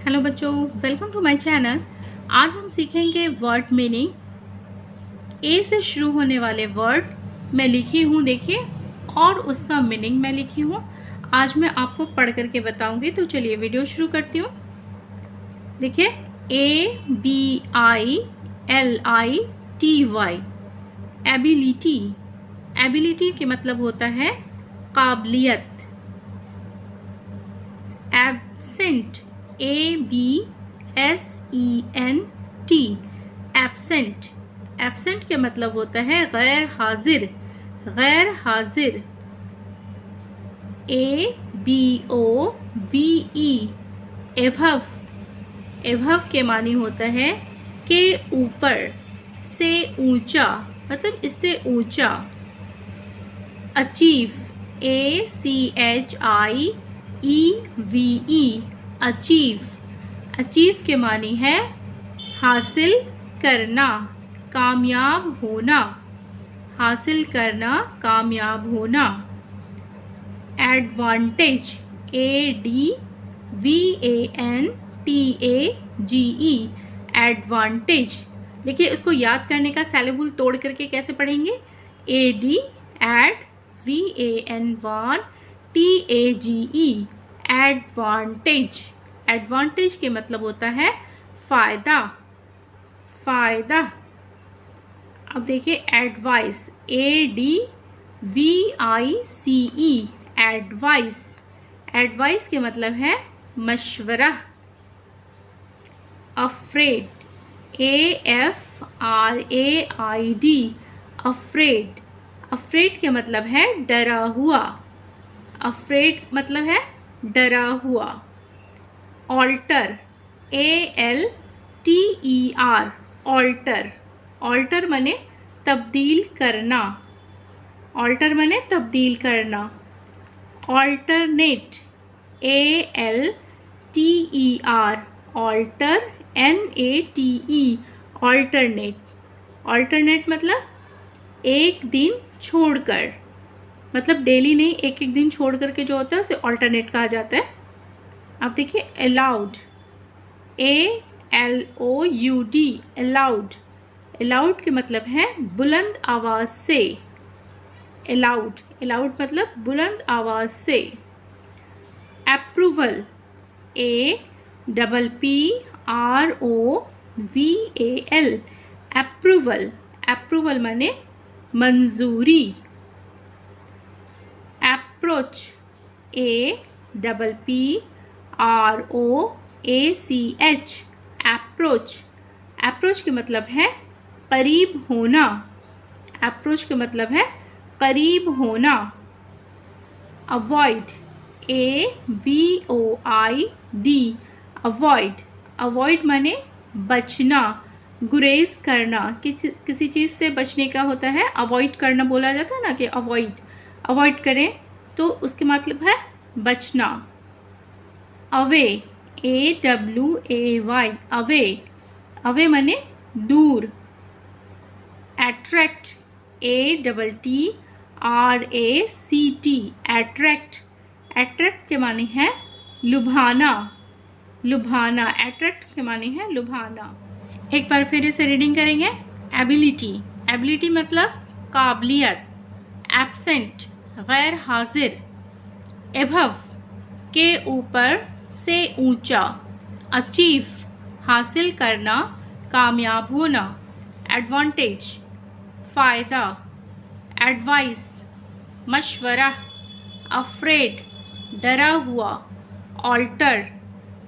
Hello बच्चों, welcome to my channel. आज हम सीखेंगे वर्ड मीनिंग। ए से शुरू होने वाले वर्ड मैं लिखी हूँ, देखिए, और उसका मीनिंग मैं लिखी हूँ। आज मैं आपको पढ़ करके बताऊंगी। तो चलिए वीडियो शुरू करती हूँ। देखिए, ABILITY, एबिलिटी। एबिलिटी के मतलब होता है काबिलियत। Absent, ABSENT, absent. एब्सेंट के मतलब होता है गैर हाजिर, गैर हाजिर। ABOVE, above. एभव के मानी होता है के ऊपर, से ऊंचा, मतलब इससे ऊंचा। Achieve, ACHIEVE, achieve. अचीव के मानी है हासिल करना, कामयाब होना। हासिल करना, कामयाब होना। Advantage, ADVANTAGE, advantage. देखिए, इसको याद करने का सेलेबल तोड़ करके कैसे पढ़ेंगे। AD, add, VAN1TAGE, advantage. Advantage के मतलब होता है फायदा, फायदा। अब देखिए, एडवाइस, ADVICE, एडवाइस। एडवाइस के मतलब है मशवरा। Afraid, AFRAID, afraid. अफ्रेड के मतलब है डरा हुआ। अफ्रेड मतलब है डरा हुआ। Alter, ALTER, alter. ऑल्टर माने तब्दील करना। ऑल्टर माने तब्दील करना। Alternate, ALTER, alter, NATE, alternate. Alternate मतलब एक दिन छोड़कर, मतलब डेली नहीं, एक एक दिन छोड़ करके जो होता है उसे ऑल्टरनेट कहा जाता है। अब देखिए, अलाउड, ALOUD, अलाउड। अलाउड के मतलब है बुलंद आवाज से। अलाउड, अलाउड मतलब बुलंद आवाज से। Approval, APPROVAL, approval. अप्रूवल माने मंजूरी। Approach, APPROACH, approach. अप्रोच के मतलब है करीब होना। अप्रोच के मतलब है करीब होना। Avoid, AVOID, avoid. अवॉइड माने बचना, गुरेज करना। किसी चीज़ से बचने का होता है, अवॉइड करना बोला जाता है ना, कि अवॉइड, अवॉइड करें, तो उसके मतलब है बचना। Away, AWAY, away. अवे माने दूर। Attract, ATTRACT, attract. अट्रैक्ट के माने है लुभाना, लुभाना। अट्रैक्ट के माने है लुभाना। एक बार फिर इसे रीडिंग करेंगे। एबिलिटी, एबिलिटी मतलब काबिलियत। एब्सेंट, गैर हाजिर। एभव, के ऊपर, से ऊंचा। अचीव, हासिल करना, कामयाब होना। एडवांटेज, फ़ायदा। एडवाइस, मशवरा। अफ्रेड, डरा हुआ। ऑल्टर,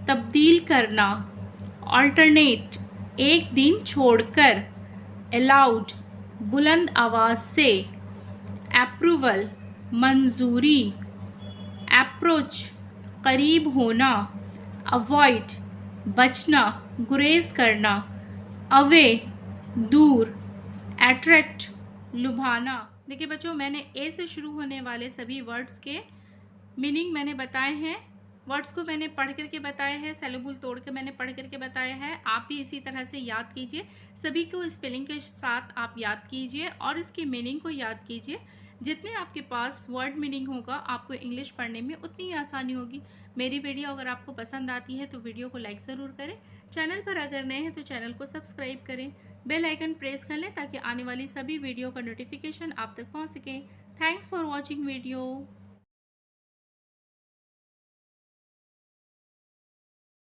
तब्दील करना। ऑल्टरनेट, एक दिन छोड़कर। अलाउड, बुलंद आवाज़ से। अप्रूवल, मंजूरी। अप्रोच, करीब होना। अवॉइड, बचना, गुरेज करना। अवे, दूर। अट्रैक्ट, लुभाना। देखिए बच्चों, मैंने ए से शुरू होने वाले सभी वर्ड्स के मीनिंग मैंने बताए हैं। वर्ड्स को मैंने पढ़ करके बताया है, सेलेबल तोड़ के मैंने पढ़ करके बताया है। आप भी इसी तरह से याद कीजिए, सभी को स्पेलिंग के साथ आप याद कीजिए और इसकी मीनिंग को याद कीजिए। जितने आपके पास वर्ड मीनिंग होगा, आपको इंग्लिश पढ़ने में उतनी आसानी होगी। मेरी वीडियो अगर आपको पसंद आती है तो वीडियो को लाइक ज़रूर करें। चैनल पर अगर नए हैं तो चैनल को सब्सक्राइब करें, बेल आइकन प्रेस कर लें ताकि आने वाली सभी वीडियो का नोटिफिकेशन आप तक पहुंच सके। Thanks for watching video.